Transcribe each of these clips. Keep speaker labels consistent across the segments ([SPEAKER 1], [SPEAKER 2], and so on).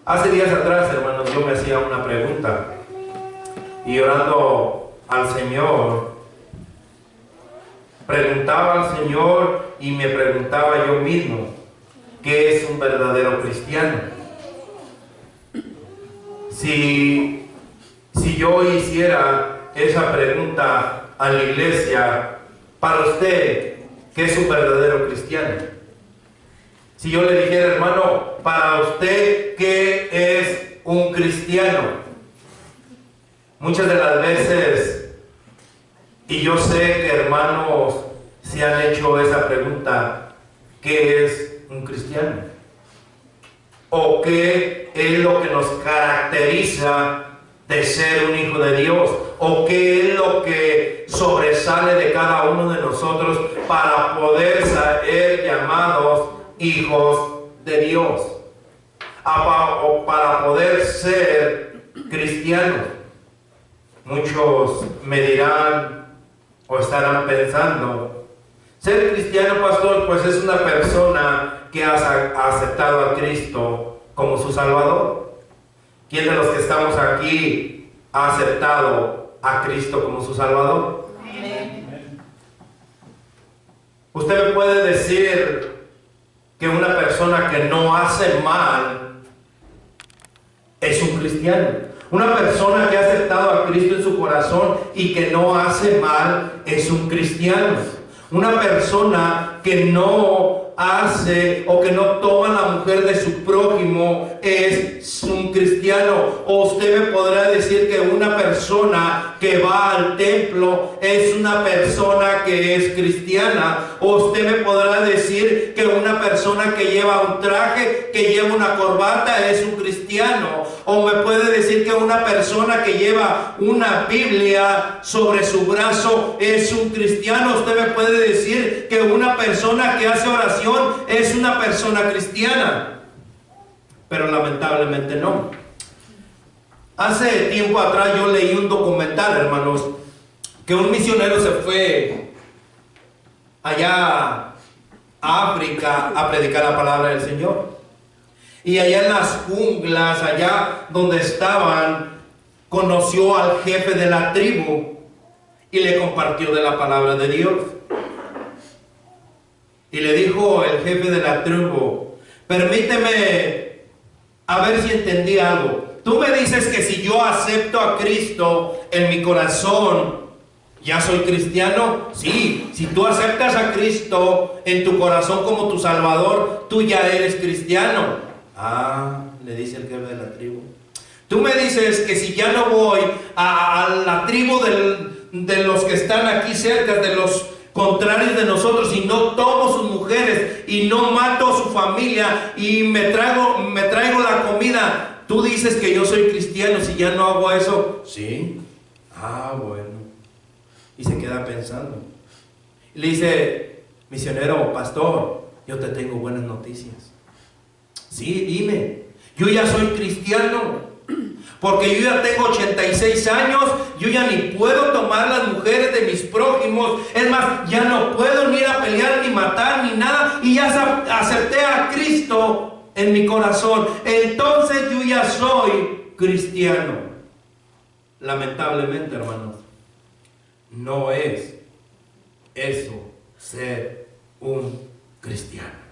[SPEAKER 1] Hace días atrás, hermanos, yo me hacía una pregunta y orando al Señor, preguntaba al Señor y me preguntaba yo mismo, ¿qué es un verdadero cristiano? Si yo hiciera esa pregunta a la iglesia, para usted, ¿qué es un verdadero cristiano? Si yo le dijera, hermano, para usted, ¿qué es un cristiano? Muchas de las veces, y yo sé que hermanos se han hecho esa pregunta, ¿qué es un cristiano? ¿O qué es lo que nos caracteriza de ser un hijo de Dios? ¿O qué es lo que sobresale de cada uno de nosotros para poder ser llamados hijos de Dios? O para poder ser cristianos. Muchos me dirán o estarán pensando, ser cristiano, pastor, pues es una persona que ha aceptado a Cristo como su Salvador. ¿Quién de los que estamos aquí ha aceptado a Cristo como su Salvador? Amén. Usted me puede decir que una persona que no hace mal es un cristiano. Una persona que ha aceptado a Cristo en su corazón y que no hace mal es un cristiano. Una persona que no hace o que no toma la mujer de su prójimo es un cristiano. O usted me podrá decir que una persona que va al templo es una persona que es cristiana. O usted me podrá decir que una persona que lleva un traje, que lleva una corbata es un cristiano. O me puede decir que una persona que lleva una Biblia sobre su brazo es un cristiano. Usted me puede decir que una persona que hace oración es una persona cristiana. Pero lamentablemente no. Hace tiempo atrás yo leí un documental, hermanos, que un misionero se fue allá a África a predicar la palabra del Señor. Y allá en las junglas, allá donde estaban, conoció al jefe de la tribu y le compartió de la palabra de Dios. Y le dijo el jefe de la tribu, permíteme a ver si entendí algo. Tú me dices que si yo acepto a Cristo en mi corazón, ¿ya soy cristiano? Sí, si tú aceptas a Cristo en tu corazón como tu Salvador, tú ya eres cristiano. Ah, le dice el jefe de la tribu. Tú me dices que si ya no voy a la tribu de los que están aquí cerca, de los contrarios de nosotros, y no tomo sus mujeres y no mato a su familia y me traigo la comida, tú dices que yo soy cristiano si ya no hago eso. Sí. Ah, bueno. Y se queda pensando. Y le dice, misionero, pastor, yo te tengo buenas noticias. Sí, dime. Yo ya soy cristiano. Porque yo ya tengo 86 años, yo ya ni puedo tomar las mujeres de mis prójimos. Es más, ya no puedo ni ir a pelear, ni matar, ni nada. Y ya acepté a Cristo en mi corazón. Entonces yo ya soy cristiano. Lamentablemente, hermanos, no es eso ser un cristiano.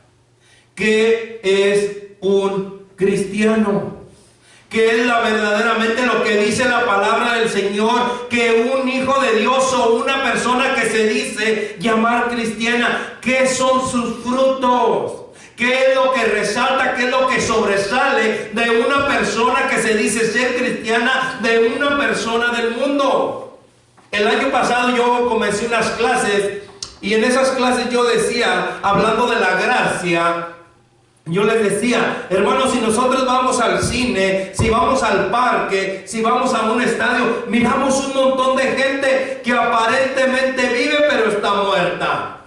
[SPEAKER 1] ¿Qué es un cristiano? ¿Qué es verdaderamente lo que dice la palabra del Señor? Que un hijo de Dios o una persona que se dice llamar cristiana, ¿qué son sus frutos? ¿Qué es lo que resalta? ¿Qué es lo que sobresale de una persona que se dice ser cristiana, de una persona del mundo? El año pasado yo comencé unas clases y en esas clases yo decía, hablando de la gracia, yo les decía, hermanos, si nosotros vamos al cine, si vamos al parque, si vamos a un estadio, miramos un montón de gente que aparentemente vive pero está muerta.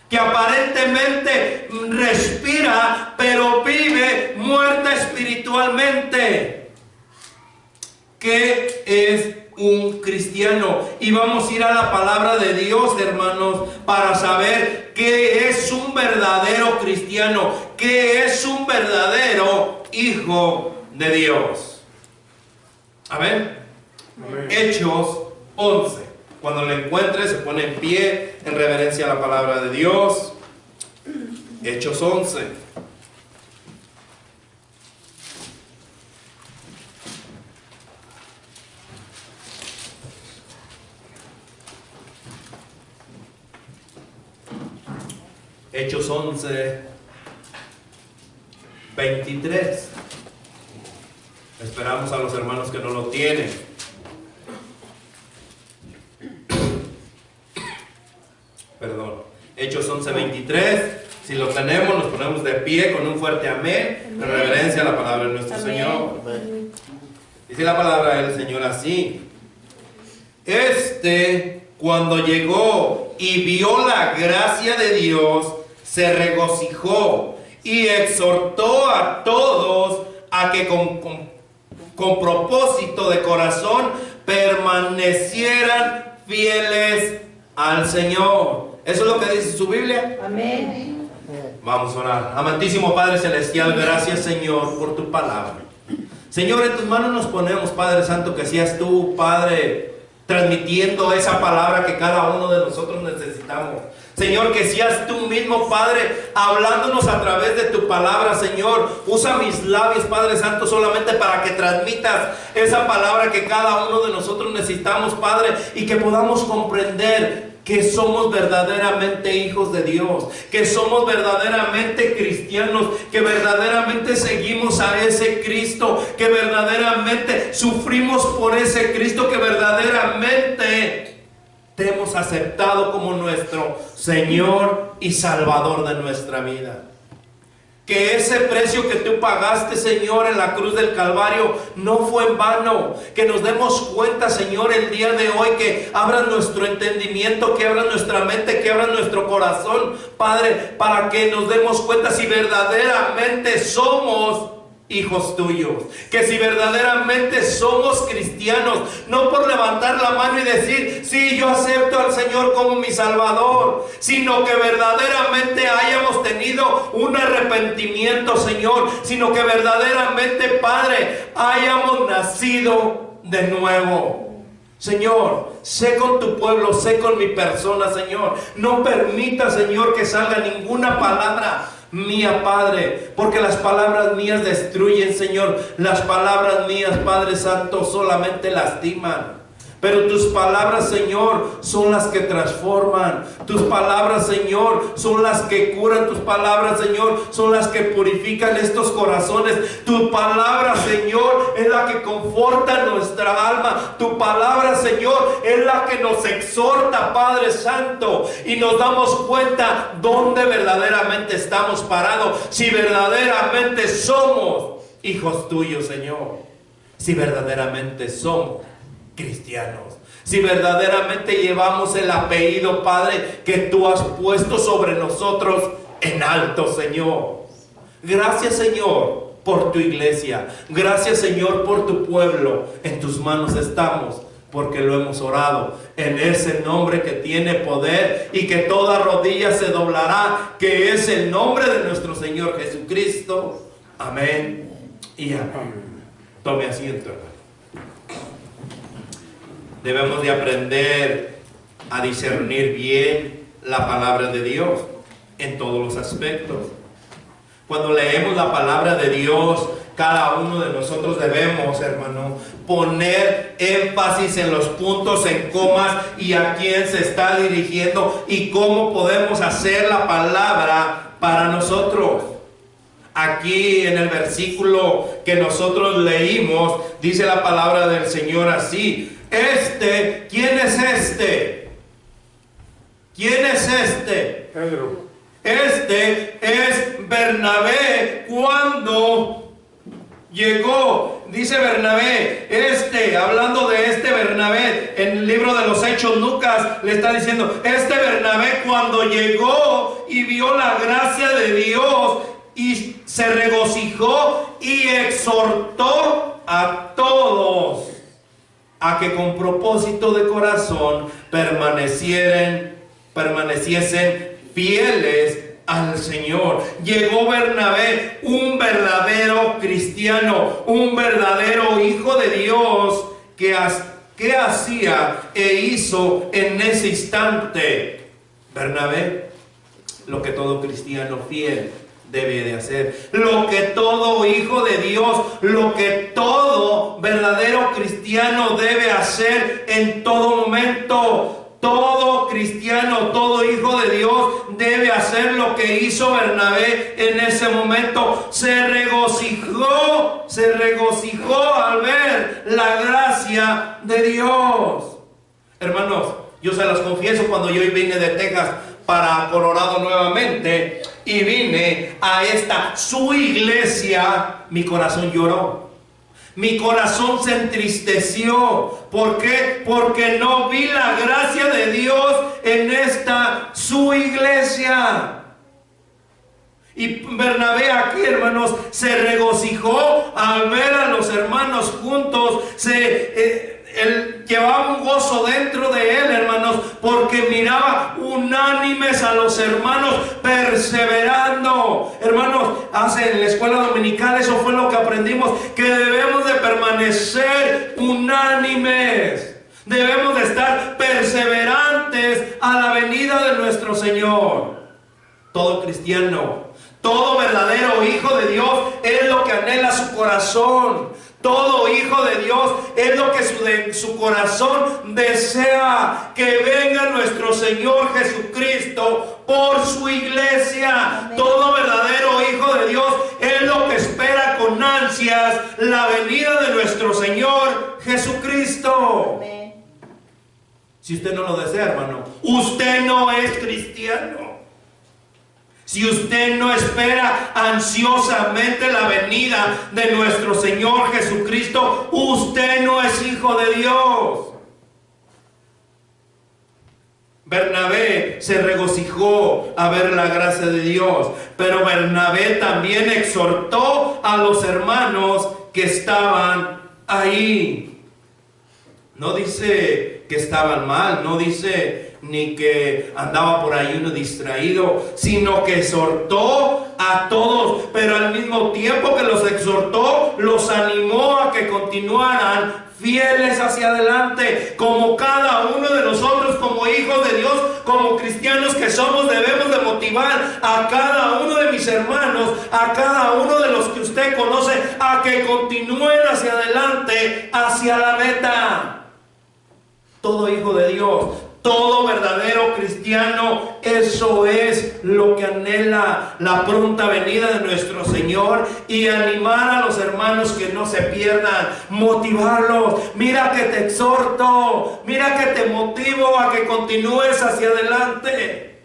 [SPEAKER 1] Que aparentemente respira pero vive muerta espiritualmente. ¿Qué es un cristiano? Y vamos a ir a la palabra de Dios, hermanos, para saber qué es un verdadero cristiano, qué es un verdadero hijo de Dios. Amén.
[SPEAKER 2] Amén.
[SPEAKER 1] Hechos 11. Cuando lo encuentre, se pone en pie en reverencia a la palabra de Dios. Hechos 11. Hechos 11, 23. Esperamos a los hermanos que no lo tienen. Perdón. Hechos 11, 23. Si lo tenemos, nos ponemos de pie con un fuerte amén, en reverencia a la palabra de nuestro Señor.
[SPEAKER 2] Amén.
[SPEAKER 1] Dice la palabra del Señor así: cuando llegó y vio la gracia de Dios, se regocijó y exhortó a todos a que con propósito de corazón permanecieran fieles al Señor. ¿Eso es lo que dice su Biblia?
[SPEAKER 3] Amén.
[SPEAKER 1] Vamos a orar. Amantísimo Padre Celestial, gracias, Señor, por tu palabra. Señor, en tus manos nos ponemos, Padre Santo, que seas tú, Padre, transmitiendo esa palabra que cada uno de nosotros necesitamos. Señor, que seas tú mismo, Padre, hablándonos a través de tu palabra, Señor. Usa mis labios, Padre Santo, solamente para que transmitas esa palabra que cada uno de nosotros necesitamos, Padre, y que podamos comprender que somos verdaderamente hijos de Dios, que somos verdaderamente cristianos, que verdaderamente seguimos a ese Cristo, que verdaderamente sufrimos por ese Cristo, que verdaderamente te hemos aceptado como nuestro Señor y Salvador de nuestra vida. Que ese precio que tú pagaste, Señor, en la cruz del Calvario no fue en vano. Que nos demos cuenta, Señor, el día de hoy, que abran nuestro entendimiento, que abran nuestra mente, que abran nuestro corazón, Padre, para que nos demos cuenta si verdaderamente somos hijos tuyos, que si verdaderamente somos cristianos, no por levantar la mano y decir, sí, yo acepto al Señor como mi Salvador, sino que verdaderamente hayamos tenido un arrepentimiento, Señor, sino que verdaderamente, Padre, hayamos nacido de nuevo. Señor, sé con tu pueblo, sé con mi persona, Señor. No permita, Señor, que salga ninguna palabra mía, Padre, porque las palabras mías destruyen, Señor. Las palabras mías, Padre Santo, solamente lastiman. Pero tus palabras, Señor, son las que transforman. Tus palabras, Señor, son las que curan. Tus palabras, Señor, son las que purifican estos corazones. Tu palabra, Señor, es la que conforta nuestra alma. Tu palabra, Señor, es la que nos exhorta, Padre Santo, y nos damos cuenta dónde verdaderamente estamos parados. Si verdaderamente somos hijos tuyos, Señor. Si verdaderamente somos cristianos, si verdaderamente llevamos el apellido, Padre, que tú has puesto sobre nosotros en alto, Señor. Gracias, Señor, por tu iglesia. Gracias, Señor, por tu pueblo. En tus manos estamos, porque lo hemos orado en ese nombre que tiene poder y que toda rodilla se doblará, que es el nombre de nuestro Señor Jesucristo. Amén y amén. Tome asiento, hermano. Debemos de aprender a discernir bien la palabra de Dios en todos los aspectos. Cuando leemos la palabra de Dios, cada uno de nosotros debemos, hermano, poner énfasis en los puntos, en comas y a quién se está dirigiendo y cómo podemos hacer la palabra para nosotros. Aquí en el versículo que nosotros leímos, dice la palabra del Señor así: ¿quién es este? ¿Quién es este?
[SPEAKER 2] Pedro.
[SPEAKER 1] Este es Bernabé cuando llegó. Dice Bernabé, hablando de este Bernabé, en el libro de los Hechos, Lucas le está diciendo, este Bernabé cuando llegó y vio la gracia de Dios y se regocijó y exhortó a todos a que con propósito de corazón permaneciesen fieles al Señor. Llegó Bernabé, un verdadero cristiano, un verdadero hijo de Dios, que hacía e hizo en ese instante Bernabé lo que todo cristiano fiel debe de hacer, lo que todo hijo de Dios, lo que todo verdadero cristiano debe hacer en todo momento. Todo cristiano, todo hijo de Dios debe hacer lo que hizo Bernabé en ese momento. Se regocijó al ver la gracia de Dios. Hermanos, yo se los confieso, cuando yo vine de Texas para Colorado nuevamente y vine a esta su iglesia, mi corazón lloró. Mi corazón se entristeció. ¿Por qué? Porque no vi la gracia de Dios en esta su iglesia. Y Bernabé aquí, hermanos, se regocijó al ver a los hermanos juntos. Él llevaba un gozo dentro de él, hermanos, porque miraba unánimes a los hermanos perseverando. Hermanos, en la escuela dominical eso fue lo que aprendimos, que debemos de permanecer unánimes. Debemos de estar perseverantes a la venida de nuestro Señor. Todo cristiano, todo verdadero hijo de Dios es lo que anhela su corazón. Todo hijo de Dios es lo que su corazón desea, que venga nuestro Señor Jesucristo por su iglesia. Amén. Todo verdadero hijo de Dios es lo que espera con ansias la venida de nuestro Señor Jesucristo. Amén. Si usted no lo desea, hermano, usted no es cristiano. Si usted no espera ansiosamente la venida de nuestro Señor Jesucristo, usted no es hijo de Dios. Bernabé se regocijó a ver la gracia de Dios, pero Bernabé también exhortó a los hermanos que estaban ahí. No dice que estaban mal, no dice ni que andaba por ahí uno distraído, sino que exhortó a todos, pero al mismo tiempo que los exhortó, los animó a que continuaran fieles hacia adelante, como cada uno de nosotros, como hijos de Dios, como cristianos que somos, debemos de motivar a cada uno de mis hermanos, a cada uno de los que usted conoce, a que continúen hacia adelante, hacia la meta. Todo hijo de Dios, todo verdadero cristiano, eso es lo que anhela, la pronta venida de nuestro Señor, y animar a los hermanos que no se pierdan, motivarlos. Mira que te exhorto, mira que te motivo a que continúes hacia adelante,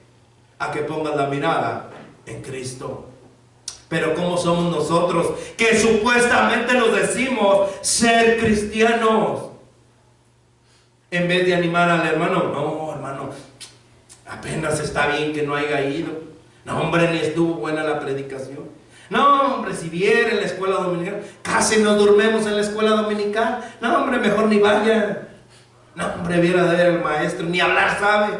[SPEAKER 1] a que pongas la mirada en Cristo. Pero ¿cómo somos nosotros que supuestamente nos decimos ser cristianos? En vez de animar al hermano, no, hermano, apenas está bien que no haya ido. No, hombre, ni estuvo buena la predicación. No, hombre, si viera en la escuela dominical, casi nos durmemos en la escuela dominical. No, hombre, mejor ni vaya. No, hombre, viera de ver el maestro, ni hablar sabe.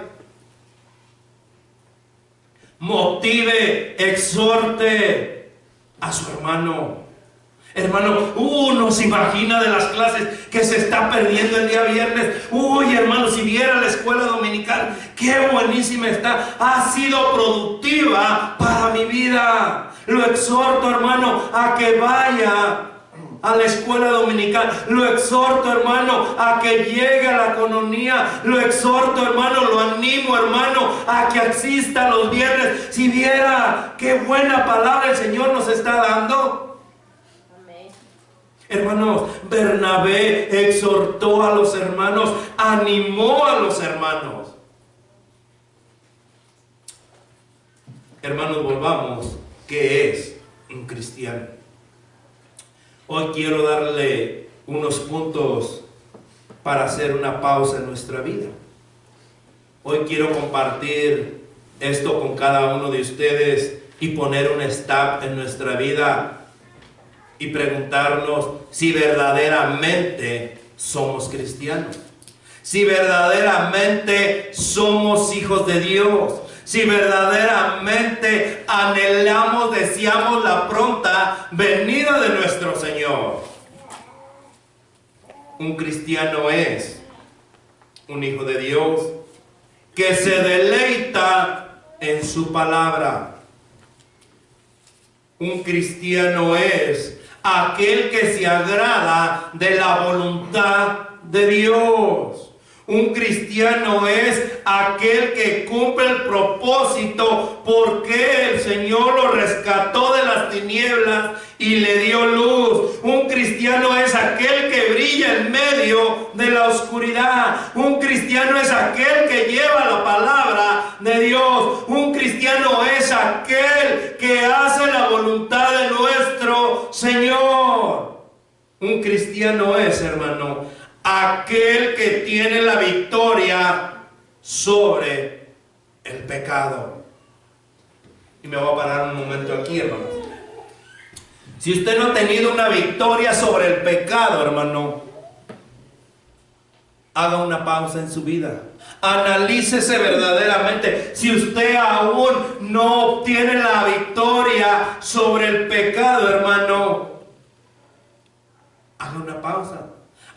[SPEAKER 1] Motive, exhorte a su hermano. Hermano, uno se imagina de las clases que se está perdiendo el día viernes. Uy, hermano, si viera la escuela dominical, qué buenísima está. Ha sido productiva para mi vida. Lo exhorto, hermano, a que vaya a la escuela dominical. Lo exhorto, hermano, a que llegue a la coronía. Lo exhorto, hermano, lo animo, hermano, a que asista los viernes. Si viera qué buena palabra el Señor nos está dando. Hermanos, Bernabé exhortó a los hermanos, animó a los hermanos. Hermanos, volvamos. ¿Qué es un cristiano? Hoy quiero darle unos puntos para hacer una pausa en nuestra vida. Hoy quiero compartir esto con cada uno de ustedes y poner un stop en nuestra vida y preguntarnos si verdaderamente somos cristianos, si verdaderamente somos hijos de Dios, si verdaderamente anhelamos, deseamos la pronta venida de nuestro Señor. Un cristiano es un hijo de Dios que se deleita en su palabra. Un cristiano es aquel que se agrada de la voluntad de Dios. Un cristiano es aquel que cumple el propósito porque el Señor lo rescató de las tinieblas y le dio luz. Un cristiano es aquel que brilla en medio de la oscuridad. Un cristiano es aquel que lleva la palabra de Dios. Un cristiano es aquel que hace la voluntad de nuestro Señor. Un cristiano es, hermano, aquel que tiene la victoria sobre el pecado. Y me voy a parar un momento aquí, hermanos. Si usted no ha tenido una victoria sobre el pecado, hermano, haga una pausa en su vida. Analícese verdaderamente. Si usted aún no obtiene la victoria sobre el pecado, hermano, haga una pausa.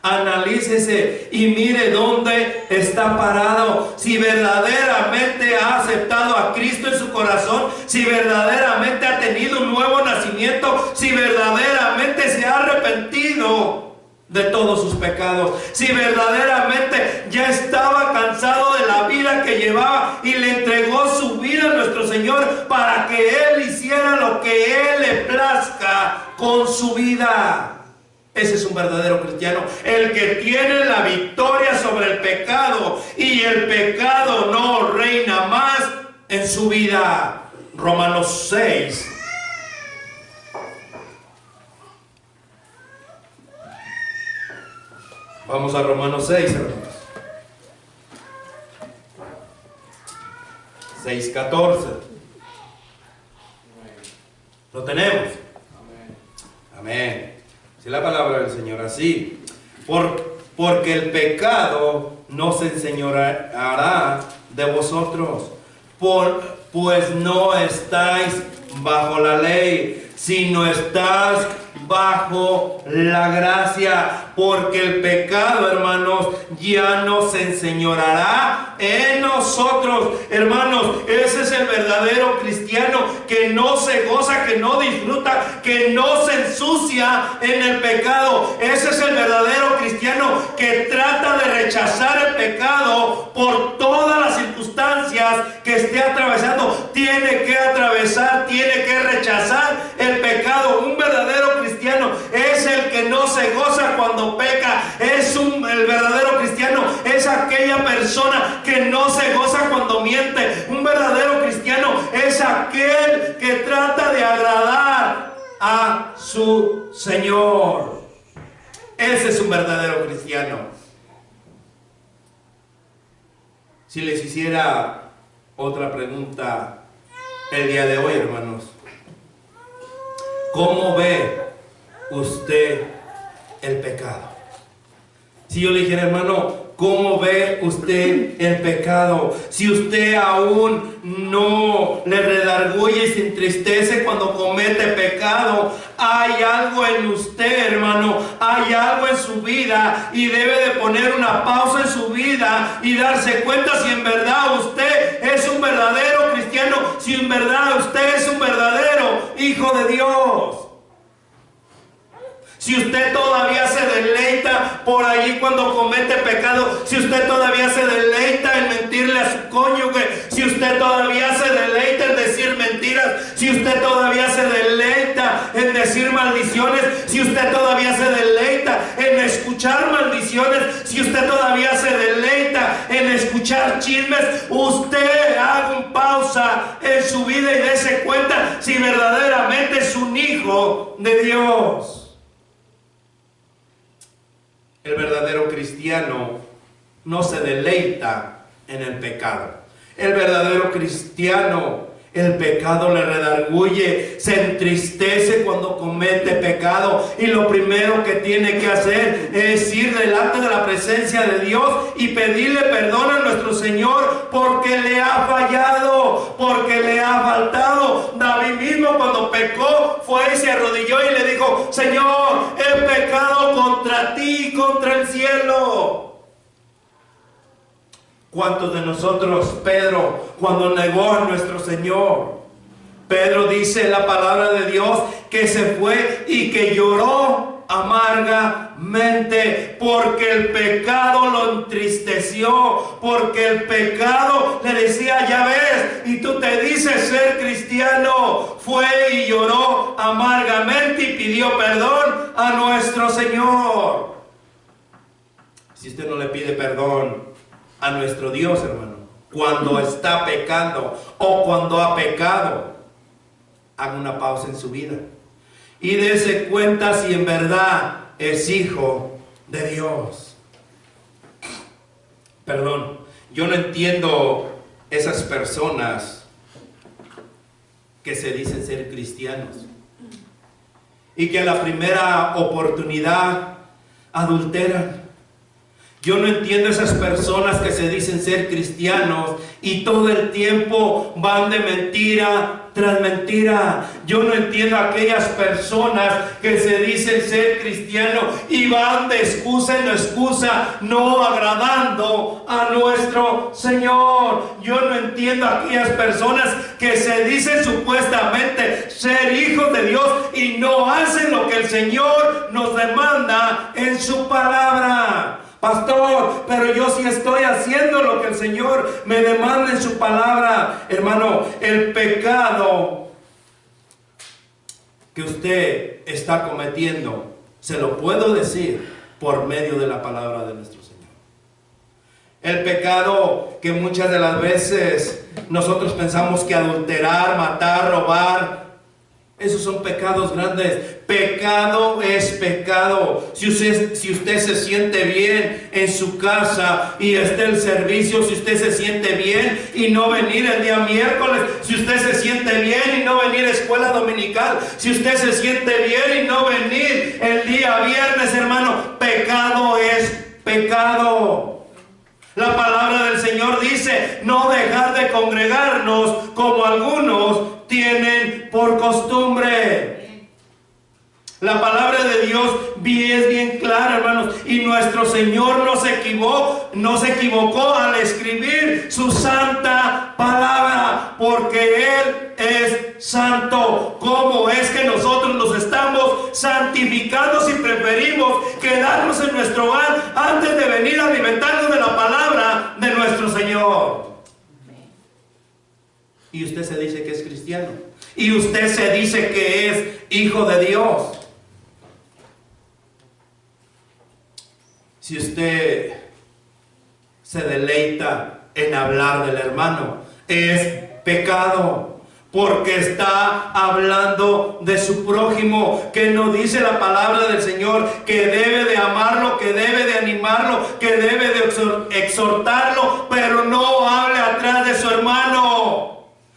[SPEAKER 1] Analícese y mire dónde está parado. Si verdaderamente ha aceptado a Cristo en su corazón, si verdaderamente ha tenido un nuevo nacimiento, si verdaderamente se ha arrepentido de todos sus pecados, si verdaderamente ya estaba cansado de la vida que llevaba y le entregó su vida a nuestro Señor para que Él hiciera lo que Él le plazca con su vida. Ese es un verdadero cristiano, el que tiene la victoria sobre el pecado y el pecado no reina más en su vida. Romanos 6. Vamos a Romanos 6, hermanos. 6:14. ¿Lo tenemos? Amén. Si la palabra del Señor así, porque el pecado no se enseñoreará de vosotros, pues no estáis bajo la ley, sino estás bajo la gracia, porque el pecado, hermanos, ya no se enseñoreará en nosotros. Hermanos, ese es el verdadero cristiano, que no se goza, que no disfruta, que no se ensucia en el pecado. Ese es el verdadero cristiano que trata de rechazar el pecado por todas las circunstancias que esté atravesando. Tiene que atravesar, tiene que rechazar el pecado. Un verdadero cristiano es el que no se goza cuando peca. El verdadero cristiano es aquella persona que no se goza cuando miente. Un verdadero cristiano es aquel que trata de agradar a su Señor. Ese es un verdadero cristiano. Si les hiciera otra pregunta el día de hoy, hermanos, ¿cómo ve usted el pecado? Si yo le dijera, hermano, ¿cómo ve usted el pecado? Si usted aún no le redarguye y se entristece cuando comete pecado, hay algo en usted, hermano, hay algo en su vida y debe de poner una pausa en su vida y darse cuenta si en verdad usted es un verdadero cristiano, si en verdad usted es un verdadero hijo de Dios. Si usted todavía se deleita por allí cuando comete pecado, si usted todavía se deleita en mentirle a su cónyuge, si usted todavía se deleita en decir mentiras, si usted todavía se deleita en decir maldiciones, si usted todavía se deleita en escuchar maldiciones, si usted todavía se deleita en escuchar chismes, usted haga una pausa en su vida y dése cuenta si verdaderamente es un hijo de Dios. El verdadero cristiano no se deleita en el pecado. El verdadero cristiano El pecado le redarguye, se entristece cuando comete pecado, y lo primero que tiene que hacer es ir delante de la presencia de Dios y pedirle perdón a nuestro Señor porque le ha fallado, porque le ha faltado. David mismo, cuando pecó, fue y se arrodilló y le dijo: Señor, he pecado contra ti y contra el cielo. ¿Cuántos de nosotros, Pedro, cuando negó a nuestro Señor, Pedro dice en la palabra de Dios que se fue y que lloró amargamente porque el pecado lo entristeció, porque el pecado le decía: ya ves, y tú te dices ser cristiano? Fue y lloró amargamente y pidió perdón a nuestro Señor. Si usted no le pide perdón a nuestro Dios, hermano, cuando está pecando o cuando ha pecado, haga una pausa en su vida y dése cuenta si en verdad es hijo de Dios. Perdón, yo no entiendo esas personas que se dicen ser cristianos y que a la primera oportunidad adulteran. Yo no entiendo esas personas que se dicen ser cristianos y todo el tiempo van de mentira tras mentira. Yo no entiendo a aquellas personas que se dicen ser cristianos y van de excusa en excusa, no agradando a nuestro Señor. Yo no entiendo a aquellas personas que se dicen supuestamente ser hijos de Dios y no hacen lo que el Señor nos demanda en su palabra. Pastor, pero yo sí estoy haciendo lo que el Señor me demanda en su palabra. Hermano, el pecado que usted está cometiendo, se lo puedo decir por medio de la palabra de nuestro Señor. El pecado que muchas de las veces nosotros pensamos que adulterar, matar, robar, esos son pecados grandes. Pecado es pecado. Si usted se siente bien en su casa y está el servicio, si usted se siente bien y no venir el día miércoles, si usted se siente bien y no venir a escuela dominical, si usted se siente bien y no venir el día viernes, hermano, pecado es pecado. La palabra del Señor dice: no dejar de congregarnos como algunos tienen por costumbre. La palabra de Dios es bien clara, hermanos, y nuestro Señor no se equivocó al escribir su santa palabra, porque Él es santo. ¿Cómo es que nosotros nos estamos santificando si preferimos quedarnos en nuestro hogar antes de venir a alimentarnos de la palabra de nuestro Señor? Y usted se dice que es cristiano, y usted se dice que es hijo de Dios. Si usted se deleita en hablar del hermano, es pecado, porque está hablando de su prójimo, que no dice la palabra del Señor que debe de amarlo, que debe de animarlo, que debe de exhortarlo, pero no hable atrás de su hermano.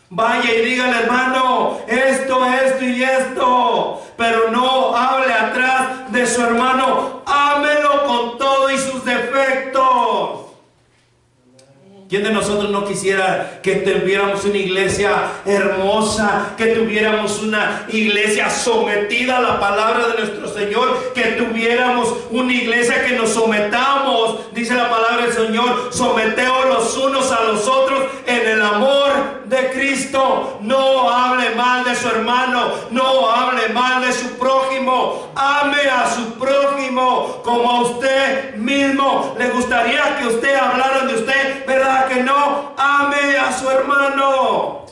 [SPEAKER 1] Vaya y dígale: hermano, esto y esto, pero no hable atrás de su hermano. Ámelo con todo y sus defectos. ¿Quién de nosotros no quisiera que tuviéramos una iglesia hermosa, que tuviéramos una iglesia sometida a la palabra de nuestro Señor, que tuviéramos una iglesia que nos sometamos? Dice la palabra del Señor: someteos los unos a los otros en el amor de Cristo. No hable mal de su hermano, no hable mal de su prójimo. Ame a su prójimo como a usted mismo. ¿Le gustaría que usted hablara de usted? ¿Verdad que no? Ame a su hermano.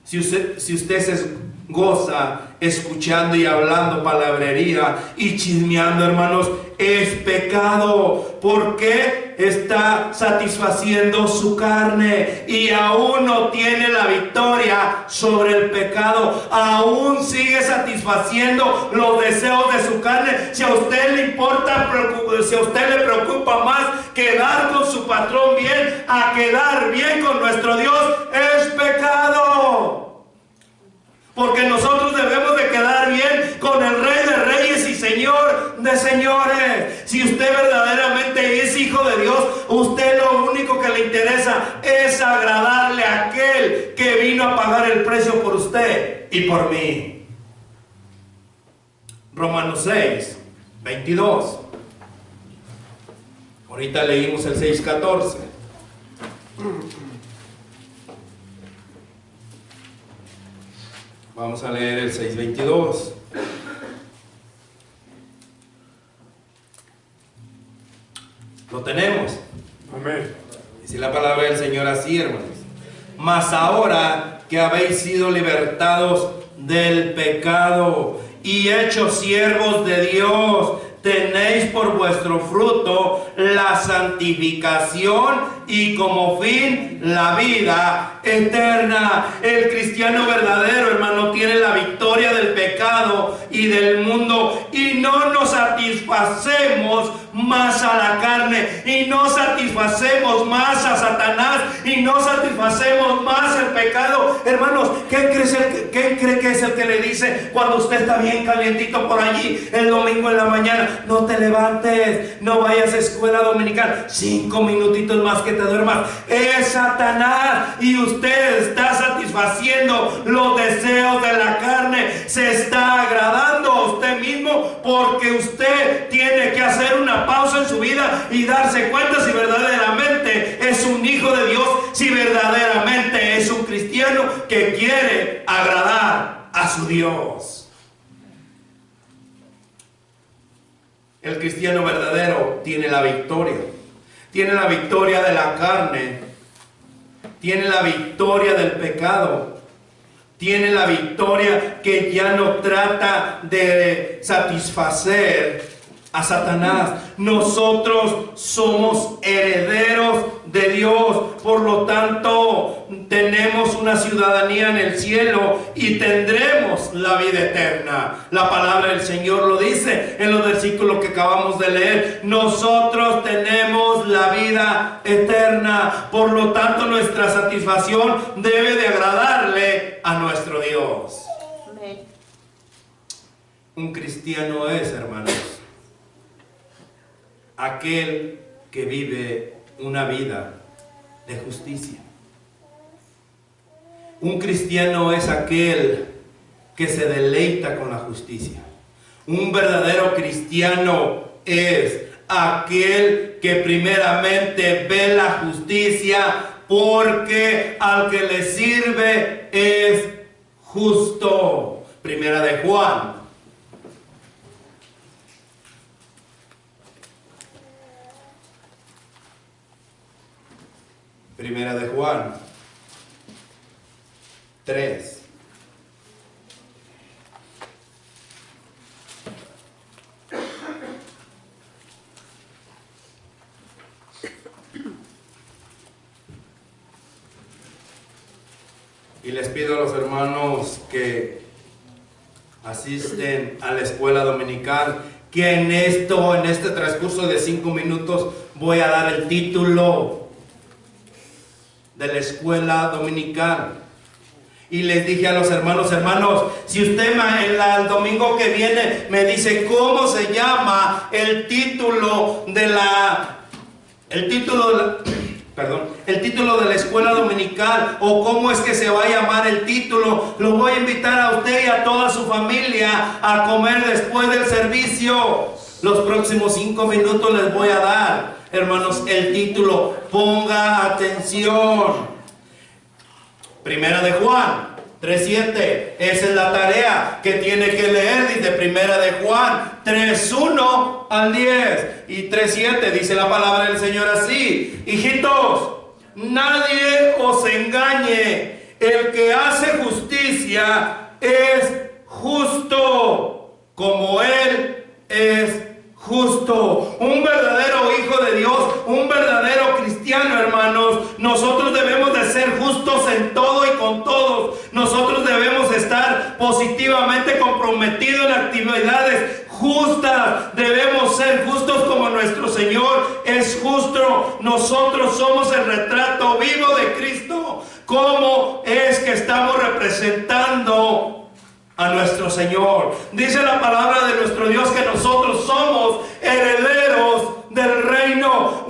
[SPEAKER 1] Si usted se goza escuchando y hablando palabrería y chismeando, hermanos, es pecado, porque está satisfaciendo su carne y aún no tiene la victoria sobre el pecado, aún sigue satisfaciendo los deseos de su carne. Si a usted le importa, si a usted le preocupa más quedar con su patrón bien a quedar bien con nuestro Dios, es pecado. Porque nosotros debemos de quedar bien con el Rey de Reyes y Señor de Señores. Si usted verdaderamente es hijo de Dios, usted lo único que le interesa es agradarle a aquel que vino a pagar el precio por usted y por mí. Romanos 6, 22. Ahorita leímos el 6:14. Vamos a leer el 6:22. Lo tenemos.
[SPEAKER 2] Amén.
[SPEAKER 1] Dice la palabra del Señor así, hermanos. Mas ahora que habéis sido libertados del pecado y hechos siervos de Dios, tenéis por vuestro fruto la santificación y como fin la vida eterna. El cristiano verdadero, hermano, tiene la victoria del pecado y del mundo, y no nos satisfacemos más a la carne, y no satisfacemos más a Satanás, y no satisfacemos más el pecado. Hermanos, ¿quién cree que es el que le dice cuando usted está bien calientito por allí el domingo en la mañana: no te levantes, no vayas a escuela dominical, 5 minutitos más que te duermas? Es Satanás, y usted está satisfaciendo los deseos de la carne, se está agradando a usted mismo, porque usted tiene que hacer una pausa en su vida y darse cuenta si verdaderamente es un hijo de Dios, si verdaderamente es un cristiano que quiere agradar a su Dios. El cristiano verdadero tiene la victoria. Tiene la victoria de la carne. Tiene la victoria del pecado. Tiene la victoria que ya no trata de satisfacer a Satanás. Nosotros somos herederos de Dios, por lo tanto tenemos una ciudadanía en el cielo y tendremos la vida eterna. La palabra del Señor lo dice en los versículos que acabamos de leer. Nosotros tenemos la vida eterna, por lo tanto nuestra satisfacción debe de agradarle a nuestro Dios. Amén. Un cristiano es, hermanos, aquel que vive una vida de justicia. Un cristiano es aquel que se deleita con la justicia. Un verdadero cristiano es aquel que primeramente ve la justicia, porque al que le sirve es justo. Primera de Juan. Primera de Juan 3. Y les pido a los hermanos que asisten a la escuela dominical que en este transcurso de 5 minutos voy a dar el título de la escuela dominical. Y les dije a los hermanos: si usted el domingo que viene me dice cómo se llama el título de la escuela dominical, o cómo es que se va a llamar el título, lo voy a invitar a usted y a toda su familia a comer después del servicio. Los próximos 5 minutos les voy a dar, hermanos, el título. Ponga atención. Primera de Juan 3:7. Esa es la tarea que tiene que leer. Dice Primera de Juan 3:1 al 10 y 3:7. Dice la palabra del Señor así: hijitos, nadie os engañe. El que hace justicia es justo como Él es justo. Un verdadero hijo de Dios, un verdadero cristiano, hermanos, nosotros debemos de ser justos en todo y con todos. Nosotros debemos estar positivamente comprometidos en actividades justas. Debemos ser justos como nuestro Señor es justo. Nosotros somos el retrato vivo de Cristo. ¿Cómo es que estamos representando a nuestro Señor? Dice la palabra de nuestro Dios que nosotros somos herederos del reino,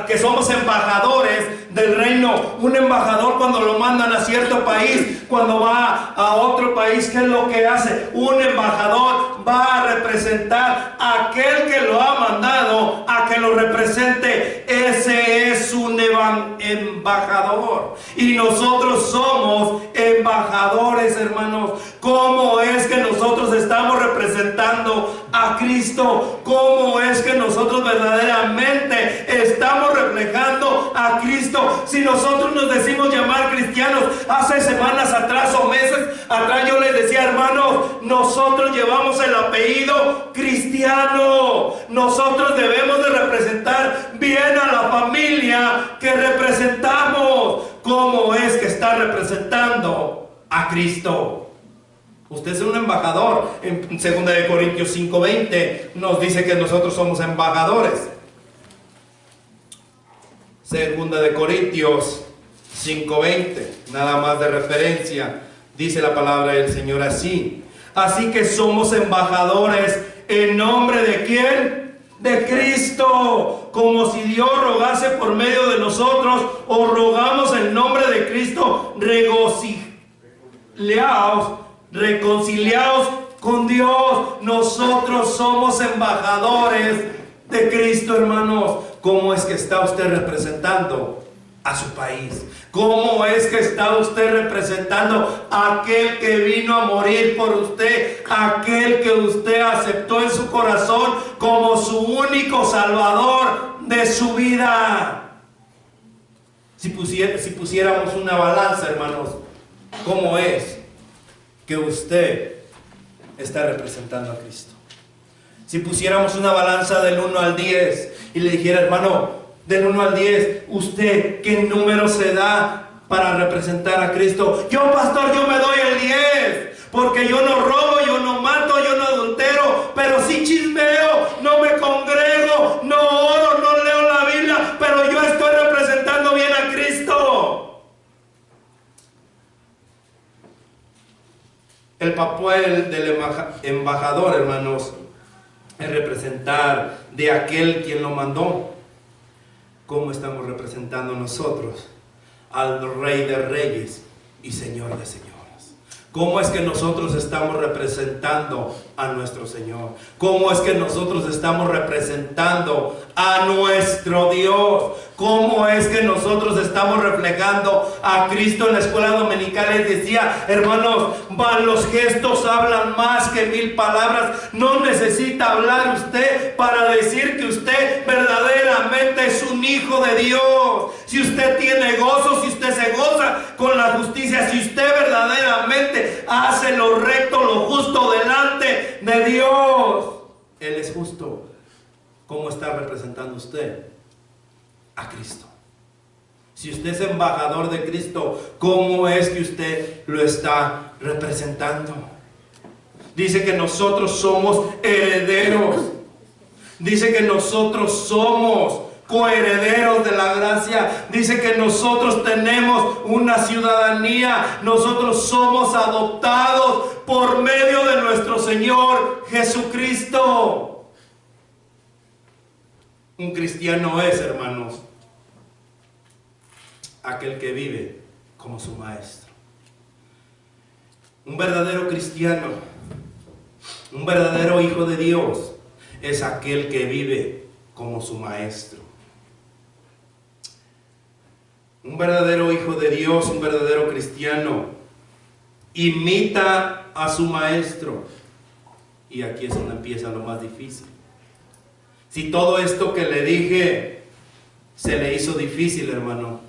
[SPEAKER 1] que somos embajadores del reino. Un embajador, cuando lo mandan a cierto país, cuando va a otro país, ¿qué es lo que hace? Un embajador va a representar a aquel que lo ha mandado a que lo represente. Ese es un embajador. Y nosotros somos embajadores, hermanos. ¿Cómo es que nosotros estamos representando a Cristo? ¿Cómo es que nosotros verdaderamente estamos reflejando a Cristo? Si nosotros nos decimos llamar cristianos, hace semanas atrás o meses atrás yo les decía, hermanos, nosotros llevamos el apellido cristiano. Nosotros debemos de representar bien a la familia que representamos. ¿Cómo es que está representando a Cristo? Usted es un embajador. En 2 Corintios 5:20 nos dice que nosotros somos embajadores. 2 Corintios 5:20, nada más de referencia, dice la palabra del Señor así. Así que somos embajadores en nombre de ¿quién? De Cristo. Como si Dios rogase por medio de nosotros, os rogamos en nombre de Cristo, reconciliaos con Dios. Nosotros somos embajadores de Cristo, hermanos. ¿Cómo es que está usted representando a su país? ¿Cómo es que está usted representando a aquel que vino a morir por usted? Aquel que usted aceptó en su corazón como su único salvador de su vida. Si pusiéramos una balanza, hermanos, ¿cómo es que usted está representando a Cristo? Si pusiéramos una balanza del 1 al 10 y le dijera, hermano, del 1 al 10, ¿usted qué número se da para representar a Cristo? Yo, pastor, yo me doy el 10, porque yo no robo, yo no mato, yo no adultero, pero sí chismeo, no me congrego, no oro, no leo la Biblia, pero yo estoy representando bien a Cristo. El papel del embajador, hermanos, es representar de aquel quien lo mandó. ¿Cómo estamos representando nosotros al Rey de Reyes y Señor de Señores? ¿Cómo es que nosotros estamos representando a nuestro Señor? ¿Cómo es que nosotros estamos representando a nuestro Dios? ¿Cómo es que nosotros estamos reflejando a Cristo? En la escuela dominical les decía, hermanos, los gestos hablan más que 1000 palabras. No necesita hablar usted para decir que usted verdaderamente es un hijo de Dios. Si usted tiene gozo, si usted se goza con la justicia, si usted verdaderamente hace lo recto, lo justo delante de Dios, Él es justo. ¿Cómo está representando usted a Cristo? Si usted es embajador de Cristo, ¿cómo es que usted lo está representando? Dice que nosotros somos herederos. Dice que nosotros somos coherederos de la gracia. Dice que nosotros tenemos una ciudadanía. Nosotros somos adoptados por medio de nuestro Señor Jesucristo. Un cristiano es, hermanos, aquel que vive como su maestro. Un verdadero cristiano, un verdadero hijo de Dios, es aquel que vive como su maestro. Un verdadero hijo de Dios, un verdadero cristiano, imita a su maestro. Y aquí es donde empieza lo más difícil. Si todo esto que le dije se le hizo difícil, hermano,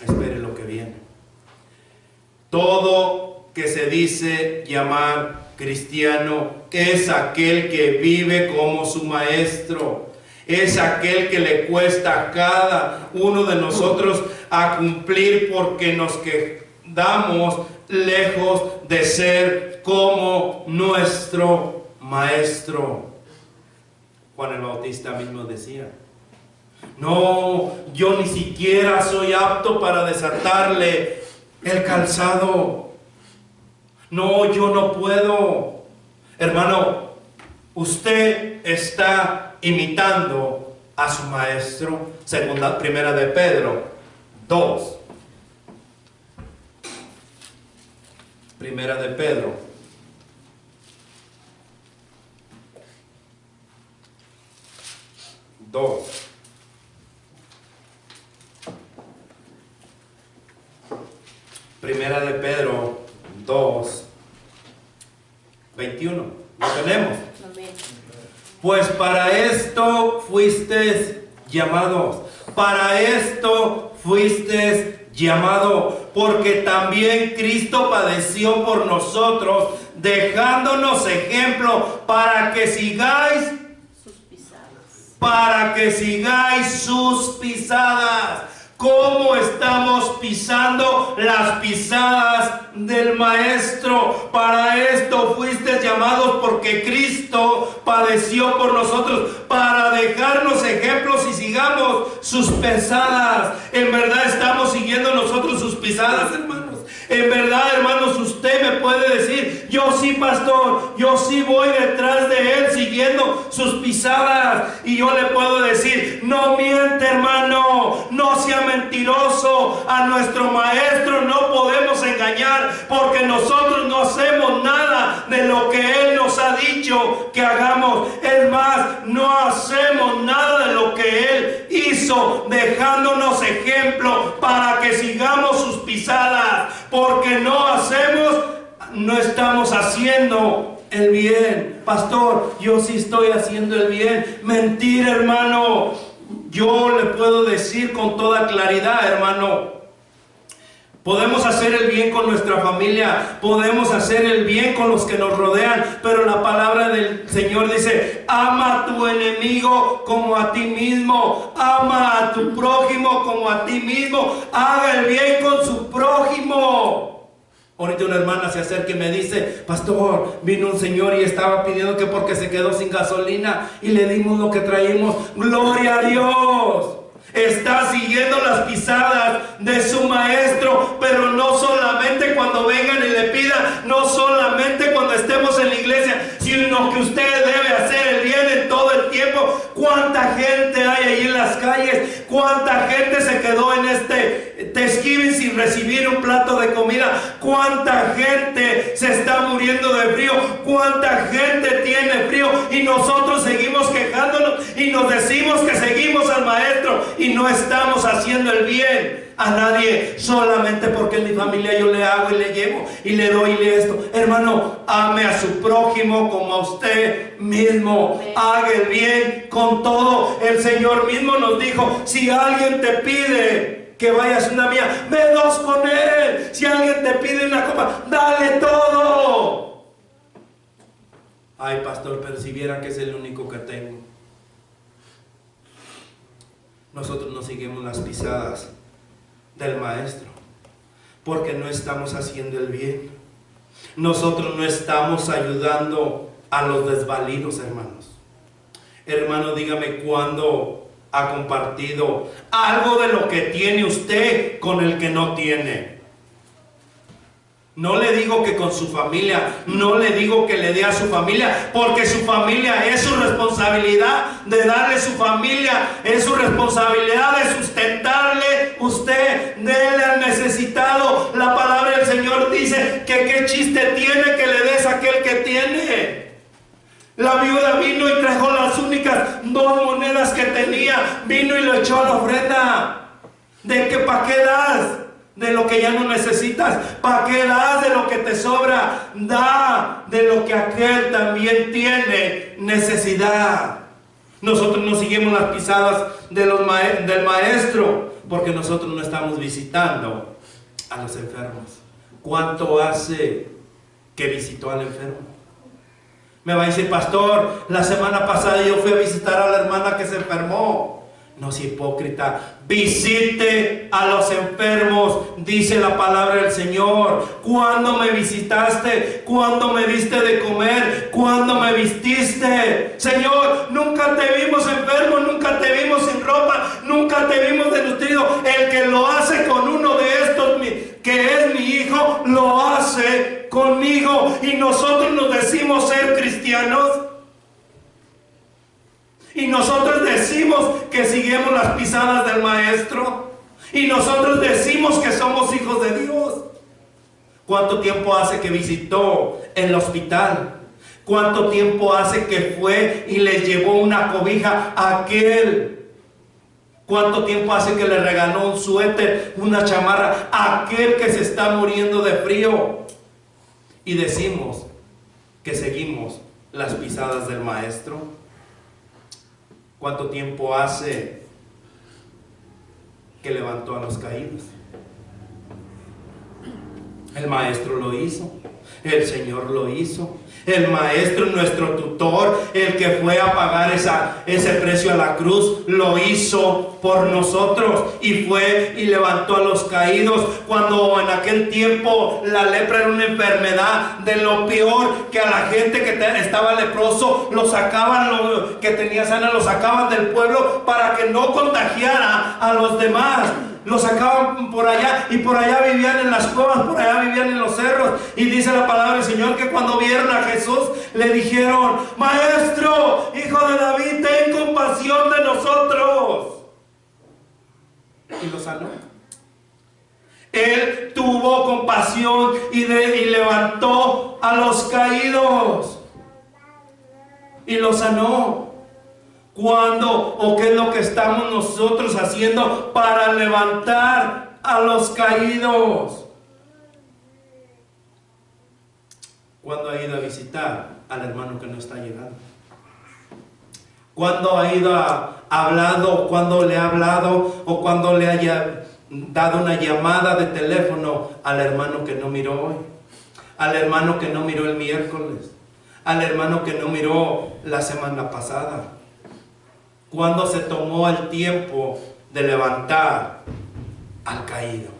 [SPEAKER 1] espere lo que viene. Todo que se dice llamar cristiano es aquel que vive como su maestro. Es aquel que le cuesta a cada uno de nosotros a cumplir, porque nos quedamos lejos de ser como nuestro maestro. Juan el Bautista mismo decía: no, yo ni siquiera soy apto para desatarle el calzado. No, yo no puedo. Hermano, usted está imitando a su maestro. Primera de Pedro 2. Primera de Pedro 2. Primera de Pedro 2, 21. ¿Lo tenemos? Pues para esto fuisteis llamados. Para esto fuisteis llamados. Porque también Cristo padeció por nosotros, dejándonos ejemplo para que sigáis sus pisadas. Para que sigáis sus pisadas. ¿Cómo estamos pisando las pisadas del Maestro? Para esto fuiste llamados, porque Cristo padeció por nosotros, para dejarnos ejemplos y sigamos sus pisadas. En verdad estamos siguiendo nosotros sus pisadas, hermanos. En verdad, hermanos, usted me puede decir: yo sí, pastor, yo sí voy detrás de él siguiendo sus pisadas. Y yo le puedo decir: no miente, hermano, no sea mentiroso. A nuestro maestro no podemos engañar, porque nosotros no hacemos nada de lo que él nos ha dicho que hagamos. Es más, no hacemos nada de lo que él hizo, dejándonos ejemplo para que sigamos sus pisadas. Porque no estamos haciendo el bien. Pastor, yo sí estoy haciendo el bien. Mentira, hermano. Yo le puedo decir con toda claridad, hermano, podemos hacer el bien con nuestra familia, podemos hacer el bien con los que nos rodean, pero la palabra del Señor dice: ama a tu enemigo como a ti mismo, ama a tu prójimo como a ti mismo, haga el bien con su prójimo. Ahorita una hermana se acerca y me dice: pastor, vino un señor y estaba pidiendo que porque se quedó sin gasolina y le dimos lo que traímos. ¡Gloria a Dios! Está siguiendo las pisadas de su maestro, pero no solamente cuando vengan y le pidan, no solamente cuando estemos en la iglesia, sino que usted debe hacer el bien en todo el tiempo. ¿Cuánta gente hay ahí en las calles? ¿Cuánta gente se quedó en este Thanksgiving sin recibir un plato de comida? ¿Cuánta gente se está muriendo de frío? ¿Cuánta gente tiene frío? Y nosotros seguimos quejándonos y nos decimos que seguimos al maestro y no estamos haciendo el bien a nadie, solamente porque en mi familia yo le hago y le llevo y le doy y le esto. Hermano, ame a su prójimo como a usted mismo. Haga el bien con todo. El Señor mismo nos dijo: si alguien te pide que vayas una mía, ve dos con él. Si alguien te pide una copa, dale todo. Ay, pastor, pero si viera que es el único que tengo. Nosotros no seguimos las pisadas del maestro, porque no estamos haciendo el bien. Nosotros no estamos ayudando a los desvalidos, hermanos. Hermano, dígame cuándo ha compartido algo de lo que tiene usted con el que no tiene. No le digo que con su familia, no le digo que le dé a su familia, porque su familia es su responsabilidad de darle su familia, es su responsabilidad de sustentarle. Usted déle al necesitado. La palabra del Señor dice que qué chiste tiene que le des a aquel que tiene. La viuda vino y trajo las únicas 2 monedas que tenía, vino y lo echó a la ofrenda. ¿De qué para qué das? De lo que ya no necesitas. ¿Para qué das de lo que te sobra? Da de lo que aquel también tiene necesidad. Nosotros no seguimos las pisadas de del maestro, porque nosotros no estamos visitando a los enfermos. ¿Cuánto hace que visitó al enfermo? Me va a decir, pastor, la semana pasada yo fui a visitar a la hermana que se enfermó. No sea hipócrita. Visite a los enfermos, dice la palabra del Señor. ¿Cuándo me visitaste? ¿Cuándo me diste de comer? ¿Cuándo me vististe? Señor, nunca te vimos enfermo, nunca te vimos sin ropa, nunca te vimos desnutrido. El que lo hace con uno de estos, que es mi hijo, lo hace conmigo. Y nosotros nos decimos ser cristianos. Y nosotros decimos que seguimos las pisadas del Maestro. Y nosotros decimos que somos hijos de Dios. ¿Cuánto tiempo hace que visitó el hospital? ¿Cuánto tiempo hace que fue y les llevó una cobija a aquel? ¿Cuánto tiempo hace que le regaló un suéter, una chamarra a aquel que se está muriendo de frío? Y decimos que seguimos las pisadas del Maestro. ¿Cuánto tiempo hace que levantó a los caídos? El Maestro lo hizo, el Señor lo hizo. El Maestro, nuestro tutor, el que fue a pagar ese precio a la cruz, lo hizo por nosotros y fue y levantó a los caídos. Cuando en aquel tiempo la lepra era una enfermedad de lo peor, que a la gente que estaba leproso lo sacaban, que tenía sana, lo sacaban del pueblo para que no contagiara a los demás. Los sacaban por allá y por allá vivían en las cuevas, por allá vivían en los cerros. Y dice la palabra del Señor que cuando vieron a Jesús le dijeron: Maestro, hijo de David, ten compasión de nosotros. Y lo sanó. Él tuvo compasión y levantó a los caídos y los sanó. ¿Cuándo o qué es lo que estamos nosotros haciendo para levantar a los caídos? ¿Cuándo ha ido a visitar al hermano que no está llegando? ¿Cuándo ha ido hablado, cuando le ha hablado o cuando le haya dado una llamada de teléfono al hermano que no miró hoy? Al hermano que no miró el miércoles, al hermano que no miró la semana pasada. ¿Cuándo se tomó el tiempo de levantar al caído?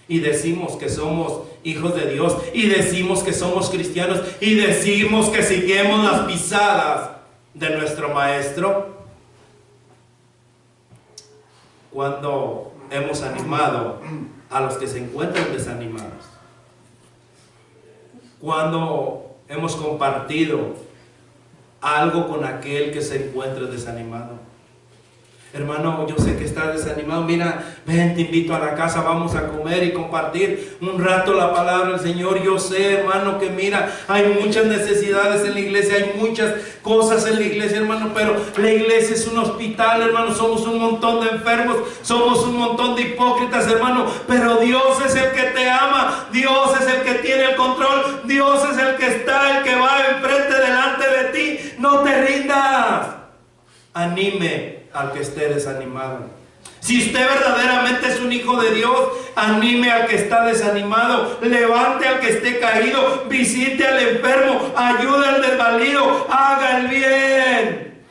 [SPEAKER 1] Y decimos que somos hijos de Dios, y decimos que somos cristianos, y decimos que seguimos las pisadas de nuestro Maestro. Cuando hemos animado a los que se encuentran desanimados. Cuando hemos compartido algo con aquel que se encuentre desanimado. Hermano, yo sé que estás desanimado. Mira, ven, te invito a la casa, vamos a comer y compartir un rato la palabra del Señor. Yo sé, hermano, que mira, hay muchas necesidades en la iglesia, hay muchas cosas en la iglesia, hermano, pero la iglesia es un hospital, hermano. Somos un montón de enfermos, somos un montón de hipócritas, hermano, pero Dios es el que te ama, Dios es el que tiene el control, Dios es el que está, el que va enfrente, delante de ti. No te rindas. Anime al que esté desanimado. Si usted verdaderamente es un hijo de Dios, anime al que está desanimado, levante al que esté caído, visite al enfermo, ayude al desvalido, haga el bien.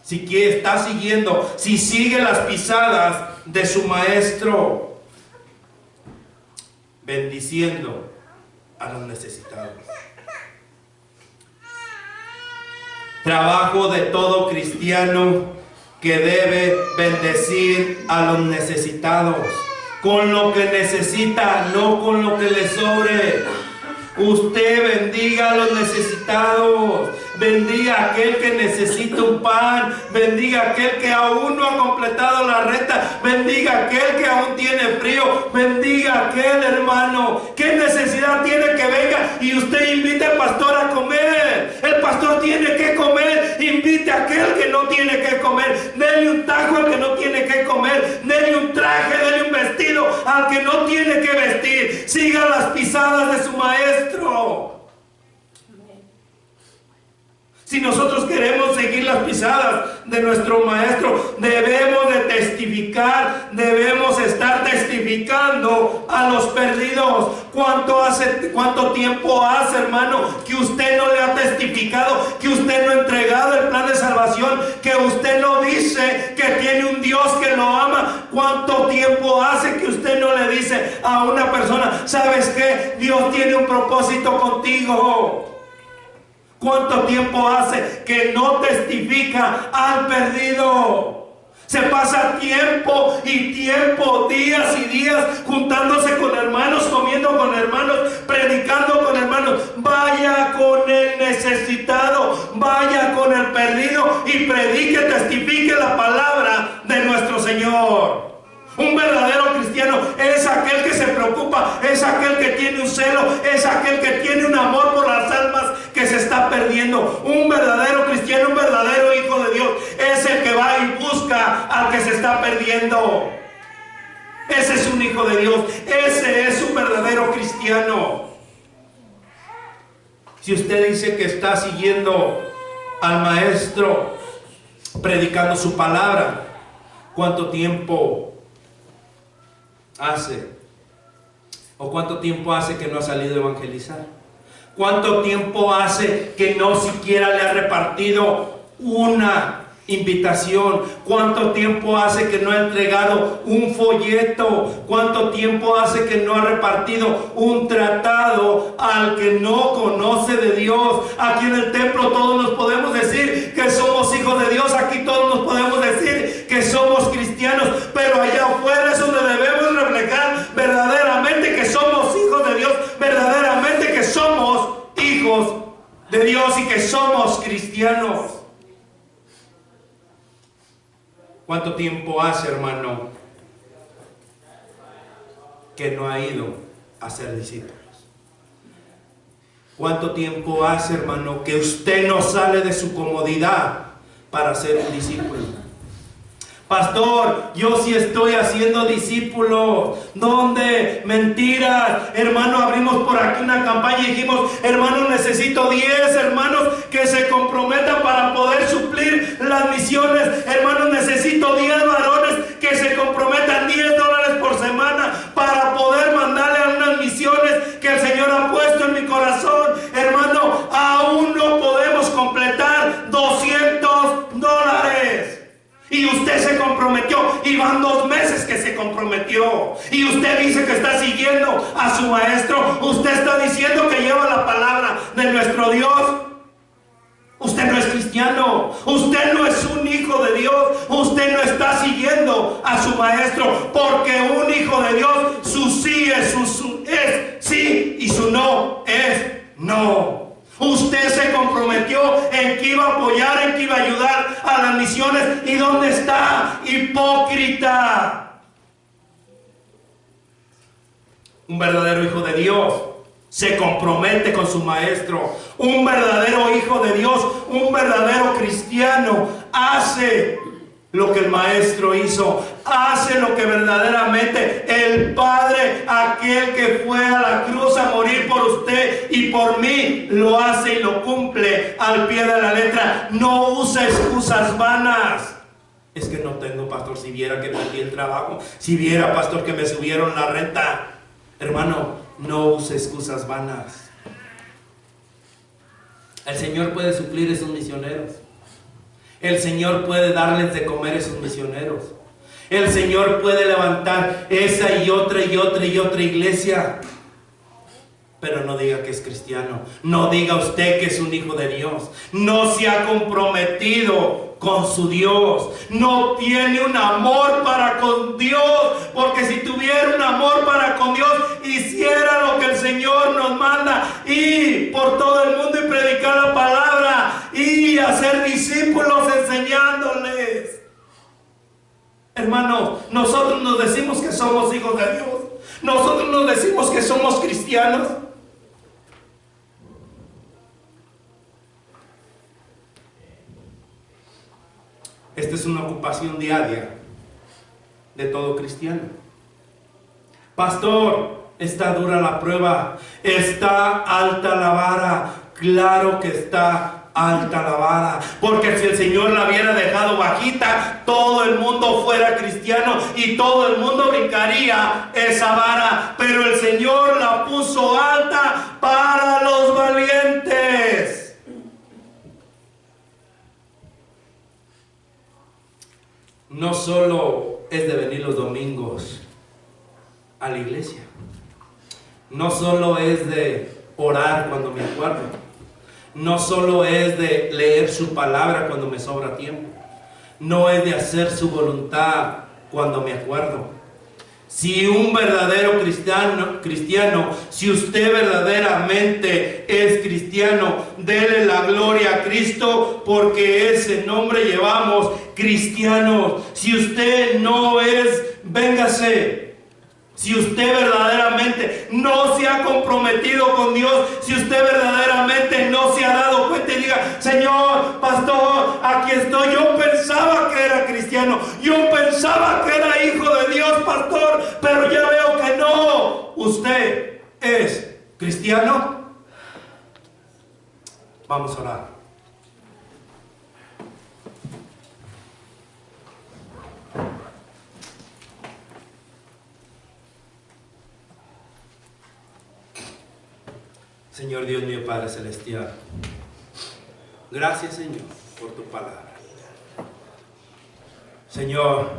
[SPEAKER 1] Si está siguiendo, si sigue las pisadas de su Maestro, bendiciendo a los necesitados. Trabajo de todo cristiano que debe bendecir a los necesitados con lo que necesita, no con lo que le sobre. Usted bendiga a los necesitados, bendiga a aquel que necesita un pan, bendiga a aquel que aún no ha completado la renta, bendiga a aquel que aún tiene frío, bendiga a aquel hermano. ¿Qué necesidad tiene que venga y usted invite al pastor a comer? El pastor tiene que comer, invite a aquel que no tiene que comer, dele un tajo al que no tiene que comer, dele un traje, dele un vestido al que no tiene que vestir. Siga las pisadas de su Maestro. Si nosotros queremos seguir las pisadas de nuestro Maestro, debemos de testificar, debemos estar testificando a los perdidos. ¿Cuánto tiempo hace, hermano, que usted no le ha testificado, que usted no ha entregado el plan de salvación, que usted no dice que tiene un Dios que lo ama? ¿Cuánto tiempo hace que usted no le dice a una persona, sabes qué? Dios tiene un propósito contigo? ¿Cuánto tiempo hace que no testifica al perdido? Se pasa tiempo y tiempo, días y días, juntándose con hermanos, comiendo con hermanos, predicando con hermanos. Vaya con el necesitado, vaya con el perdido y predique, testifique la palabra de nuestro Señor. Un verdadero cristiano es aquel que se preocupa, es aquel que tiene un celo, es aquel que tiene un amor por las almas que se está perdiendo. Un verdadero cristiano, un verdadero hijo de Dios, es el que va y busca al que se está perdiendo. Ese es un hijo de Dios, ese es un verdadero cristiano. Si usted dice que está siguiendo al Maestro, predicando su palabra, ¿cuánto tiempo hace? ¿O cuánto tiempo hace que no ha salido a evangelizar? ¿Cuánto tiempo hace que no siquiera le ha repartido una invitación? ¿Cuánto tiempo hace que no ha entregado un folleto? ¿Cuánto tiempo hace que no ha repartido un tratado al que no conoce de Dios? Aquí en el templo todos nos podemos decir que somos hijos de Dios, aquí todos nos podemos decir que somos cristianos, pero allá afuera es donde debemos reflejar verdaderamente que somos hijos de Dios, verdaderamente que somos hijos de Dios y que somos cristianos. ¿Cuánto tiempo hace, hermano, que no ha ido a ser discípulos? ¿Cuánto tiempo hace, hermano, que usted no sale de su comodidad para ser un discípulo? Pastor, yo sí estoy haciendo discípulos. ¿Dónde? Mentiras. Hermano, abrimos por aquí una campaña y dijimos, hermano, necesito 10 hermanos que se comprometan para poder suplir las misiones. Hermano, necesito 10 varones que se comprometan $10 por semana para poder mandarle a unas misiones que el Señor ha puesto en mi corazón. Hermano, aún no podemos completar $200. Y usted se comprometió, y van 2 meses que se comprometió, y usted dice que está siguiendo a su Maestro. Usted está diciendo que lleva la palabra de nuestro Dios. Usted no es cristiano, usted no es un hijo de Dios, usted no está siguiendo a su Maestro, porque un hijo de Dios, su sí es sí y su no es no. Usted se comprometió en que iba a apoyar, en que iba a ayudar a las misiones. ¿Y dónde está? Hipócrita. Un verdadero hijo de Dios se compromete con su Maestro. Un verdadero hijo de Dios, un verdadero cristiano, hace lo que el Maestro hizo, hace lo que verdaderamente el Padre, aquel que fue a la cruz a morir por usted y por mí, lo hace y lo cumple al pie de la letra. No usa excusas vanas. Es que no tengo, pastor, si viera que perdí el trabajo, si viera, pastor, que me subieron la renta. Hermano, no use excusas vanas. El Señor puede suplir esos misioneros. El Señor puede darles de comer a esos misioneros. El Señor puede levantar esa y otra iglesia. Pero no diga que es cristiano. No diga usted que es un hijo de Dios. No se ha comprometido con su Dios. No tiene un amor para con Dios. Porque si tuviera un amor para con Dios, hiciera lo que el Señor nos manda. Ir por todo el mundo y predicar la palabra. Y hacer discípulos enseñándoles. Hermanos, nosotros nos decimos que somos hijos de Dios. Nosotros nos decimos que somos cristianos. Esta es una ocupación diaria de todo cristiano. Pastor, está dura la prueba, está alta la vara. Claro que está alta la vara, porque si el Señor la hubiera dejado bajita, todo el mundo fuera cristiano y todo el mundo brincaría esa vara, pero el Señor la puso alta para los valientes. No solo es de venir los domingos a la iglesia, no solo es de orar cuando me acuerdo, no solo es de leer su palabra cuando me sobra tiempo, no es de hacer su voluntad cuando me acuerdo. Si un verdadero cristiano, si usted verdaderamente es cristiano, dele la gloria a Cristo, porque ese nombre llevamos, cristianos. Si usted no es, véngase. Si usted verdaderamente no se ha comprometido con Dios, si usted verdaderamente no se ha dado cuenta y diga: Señor, pastor, aquí estoy, yo pensaba que era cristiano, yo pensaba que era hijo de Dios, pastor, pero ya veo que no. ¿Usted es cristiano? Vamos a orar. Señor Dios mío, Padre Celestial, gracias, Señor, por tu palabra. Señor,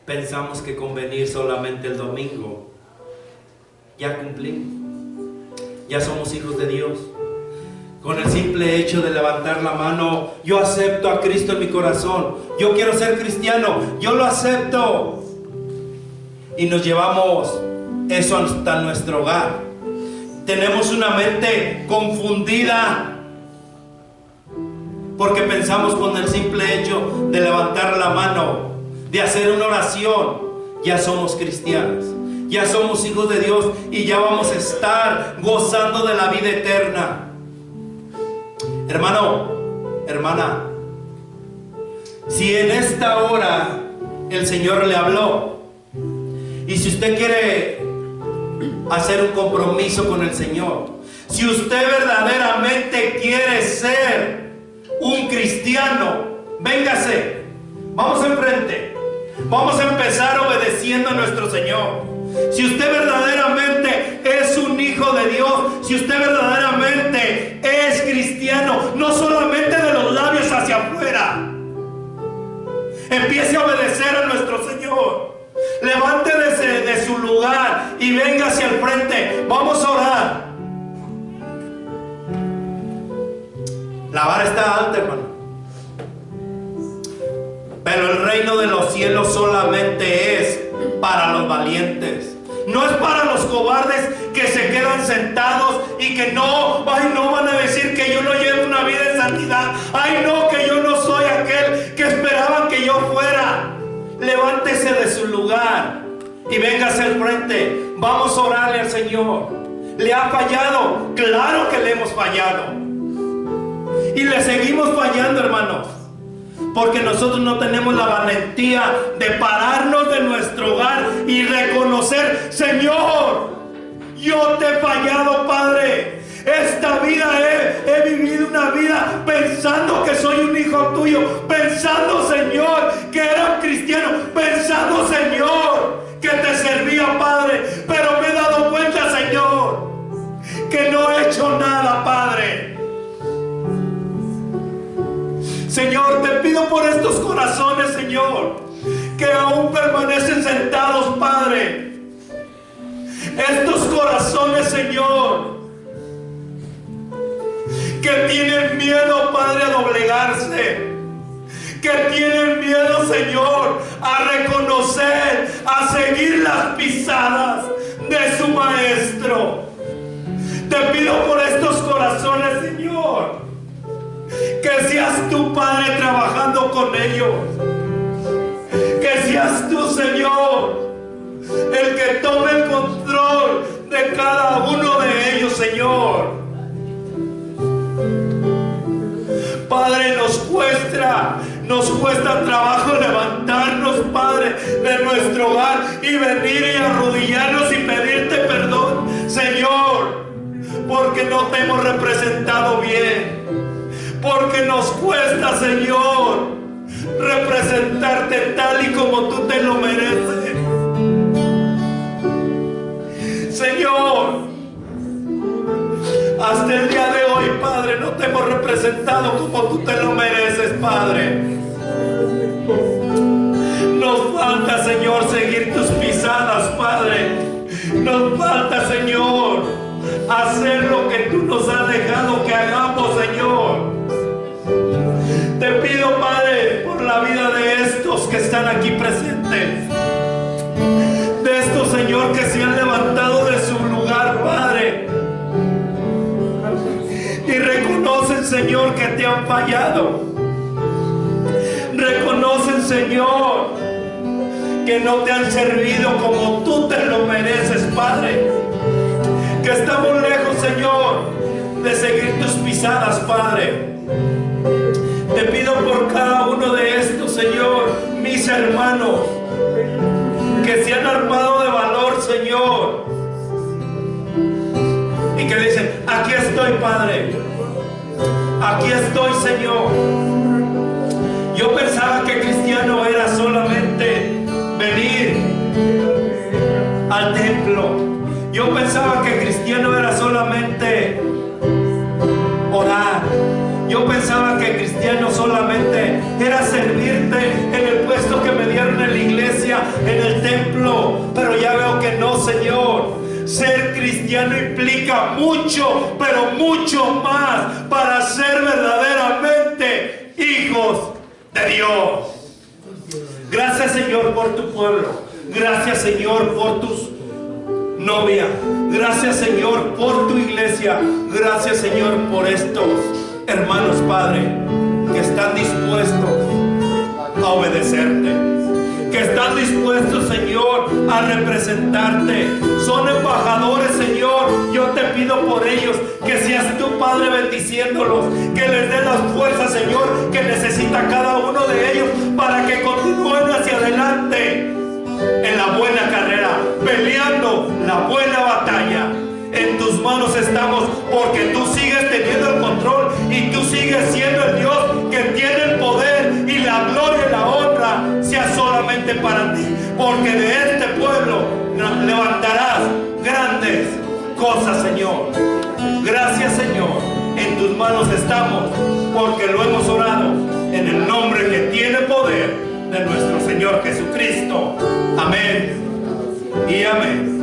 [SPEAKER 1] pensamos que con venir solamente el domingo ya cumplimos, ya somos hijos de Dios. Con el simple hecho de levantar la mano: yo acepto a Cristo en mi corazón, yo quiero ser cristiano, yo lo acepto. Y nos llevamos eso hasta nuestro hogar. Tenemos una mente confundida porque pensamos con el simple hecho de levantar la mano, de hacer una oración, ya somos cristianos, ya somos hijos de Dios y ya vamos a estar gozando de la vida eterna. Hermano, hermana, si en esta hora el Señor le habló y si usted quiere hacer un compromiso con el Señor, si usted verdaderamente quiere ser un cristiano, véngase, vamos enfrente, vamos a empezar obedeciendo a nuestro Señor. Si usted verdaderamente es un hijo de Dios, si usted verdaderamente es cristiano, no solamente de los labios hacia afuera, empiece a obedecer a nuestro Señor. Levante de su lugar y venga hacia el frente. Vamos a orar. La vara está alta, hermano, pero el reino de los cielos solamente es para los valientes. No es para los cobardes que se quedan sentados y que no van a decir que yo no llevo una vida en santidad. Ay, no, que yo no soy aquel que esperaban que yo fuera. Levántese de su lugar y véngase al frente. Vamos a orarle al Señor. ¿Le ha fallado? Claro que le hemos fallado. Y le seguimos fallando, hermanos, porque nosotros no tenemos la valentía de pararnos de nuestro hogar y reconocer: Señor, yo te he fallado, Padre. Esta vida he vivido una vida pensando que soy un hijo tuyo, pensando, Señor, que era un cristiano, pensando, Señor, que te servía, Padre, pero me he dado cuenta, Señor, que no he hecho nada, Padre. Señor, te pido por estos corazones, Señor, que aún permanecen sentados, Padre. Estos corazones, Señor, que tienen miedo, Padre, a doblegarse, que tienen miedo, Señor, a reconocer, a seguir las pisadas de su Maestro. Te pido por estos corazones, Señor, que seas tú, Padre, trabajando con ellos, que seas tú, Señor, el que tome el control de cada uno de ellos, Señor. Padre, nos cuesta trabajo levantarnos, Padre, de nuestro hogar y venir y arrodillarnos y pedirte perdón, Señor, porque no te hemos representado bien, porque nos cuesta, Señor, representarte tal y como tú te lo mereces. Señor, hasta el día de hoy, Padre, no te hemos representado como tú te lo mereces, Padre. Nos falta, Señor, seguir tus pisadas, Padre. Nos falta, Señor, hacer lo que tú nos has dejado que hagamos, Señor. Te pido, Padre, por la vida de estos que están aquí presentes, de estos, Señor, que se han levantado de su lugar, Padre, y reconocen, Señor, que te han fallado. Reconocen, Señor, que no te han servido como tú te lo mereces, Padre. Que estamos lejos, Señor, de seguir tus pisadas, Padre. Te pido por cada uno de estos, Señor, mis hermanos, que se han armado de valor, Señor, y que dicen: aquí estoy, Padre, aquí estoy, Señor. Yo pensaba que cristiano era solamente venir al templo. Yo pensaba que cristiano era solamente orar. Yo pensaba que cristiano solamente era servirte en el puesto que me dieron en la iglesia, en el templo. Pero ya veo que no, Señor. Ser cristiano implica mucho, pero mucho más para ser verdaderamente hijos de Dios. Gracias, Señor, por tu pueblo. Gracias, Señor, por tus novias. Gracias, Señor, por tu iglesia. Gracias, Señor, por estos hermanos, Padre, que están dispuestos a obedecerte, que están dispuestos, Señor, a representarte. Son embajadores, Señor. Yo te pido por ellos que seas tú, Padre, bendiciéndolos, que les dé las fuerzas, Señor, que necesita cada uno de ellos para que continúen hacia adelante en la buena carrera, peleando la buena batalla. En tus manos estamos, porque tú sigues teniendo el control y tú sigues siendo el Dios que tiene el poder, y la gloria y la honra sea solamente para ti, porque de este pueblo levantarás grandes cosas, Señor. Gracias, Señor. En tus manos estamos, porque lo hemos orado en el nombre que tiene poder de nuestro Señor Jesucristo. Amén y amén.